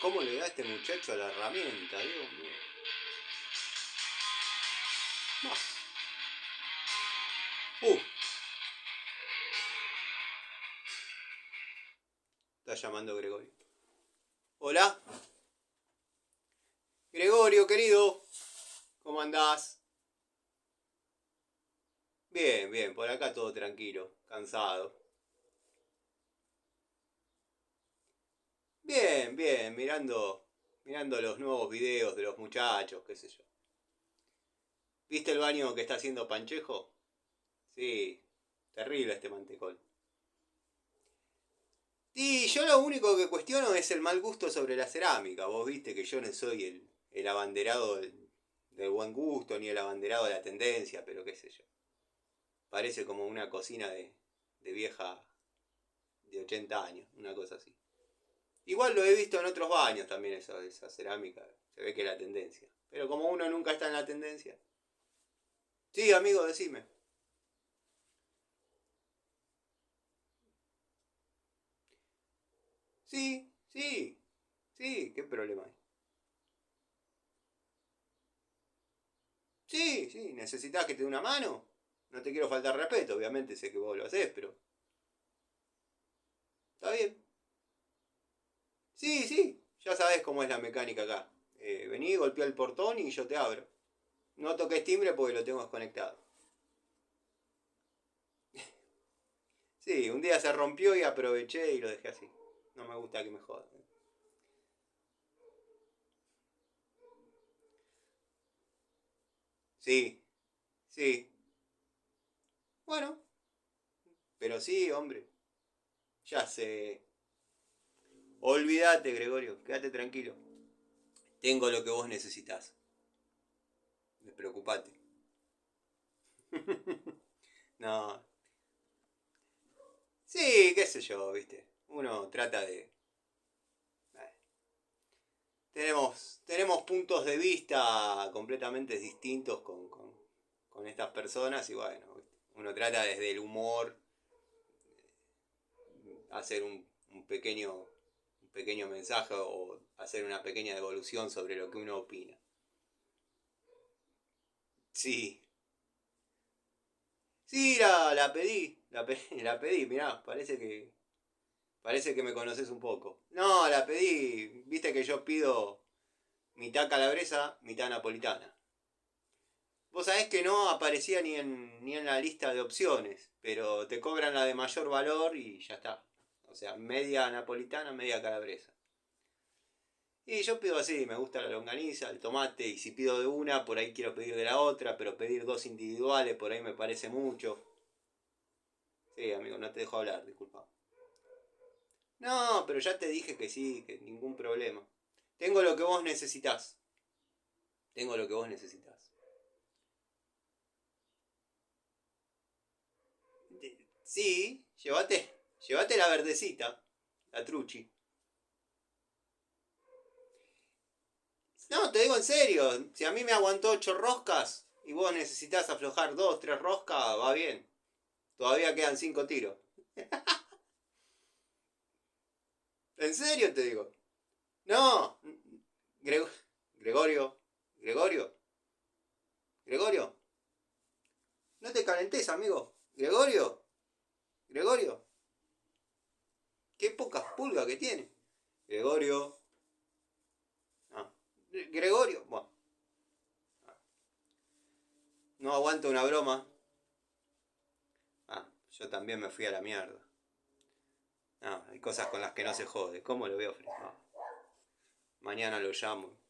¿Cómo le da este muchacho a la herramienta? Dios mío. Bah. Uh, Está llamando Gregorio. Hola. Gregorio, querido. ¿Cómo andás? Bien, bien, por acá todo tranquilo, cansado. Bien, bien, mirando los nuevos videos de los muchachos, qué sé yo. ¿Viste el baño que está haciendo Panchejo? Sí, terrible este mantecol. Y yo lo único que cuestiono es el mal gusto sobre la cerámica. Vos viste que yo no soy el abanderado del buen gusto, ni el abanderado de la tendencia, pero qué sé yo. Parece como una cocina de vieja de 80 años, una cosa así. Igual lo he visto en otros baños también, esa cerámica. Se ve que es la tendencia. Pero como uno nunca está en la tendencia. Sí, amigo, decime. Sí, sí, sí, ¿qué problema hay? Sí, sí, ¿necesitas que te dé una mano? No te quiero faltar respeto, obviamente sé que vos lo hacés, pero está bien. Sí, sí, ya sabés cómo es la mecánica acá. Vení, golpea el portón y yo te abro. No toques timbre porque lo tengo desconectado. Sí, un día se rompió y aproveché y lo dejé así. No me gusta que me jodan. Sí, sí. Bueno, pero sí, hombre. Ya sé. Olvídate, Gregorio. Quédate tranquilo. Tengo lo que vos necesitas. Despreocupate. No. Sí, qué sé yo, viste. Uno trata de... tenemos puntos de vista completamente distintos con estas personas y bueno, uno trata desde el humor hacer un pequeño mensaje o hacer una pequeña devolución sobre lo que uno opina. Sí, sí, la pedí, la pedí, mirá, parece que me conoces un poco. No, la pedí, viste que yo pido mitad calabresa, mitad napolitana. Vos sabés que no aparecía ni en la lista de opciones, pero te cobran la de mayor valor y ya está. O sea, media napolitana, media calabresa. Y yo pido así, me gusta la longaniza, el tomate, y si pido de una, por ahí quiero pedir de la otra, pero pedir dos individuales por ahí me parece mucho. Sí, amigo, no te dejo hablar, disculpa. No, pero ya te dije que sí, que ningún problema. Tengo lo que vos necesitas. Tengo lo que vos necesitas. Sí, llévate la verdecita, la truchi. No, te digo en serio, si a mí me aguantó 8 roscas y vos necesitas aflojar 2, 3 roscas, va bien. Todavía quedan 5 tiros. ¿En serio te digo? No, Gregorio, Gregorio, Gregorio, no te calentes, amigo. Gregorio, Gregorio, qué pocas pulgas que tiene. Gregorio, ah, Gregorio, bueno, no aguanto una broma. Ah, yo también me fui a la mierda. No, hay cosas con las que no se jode. ¿Cómo lo voy a ofrecer? No. Mañana lo llamo.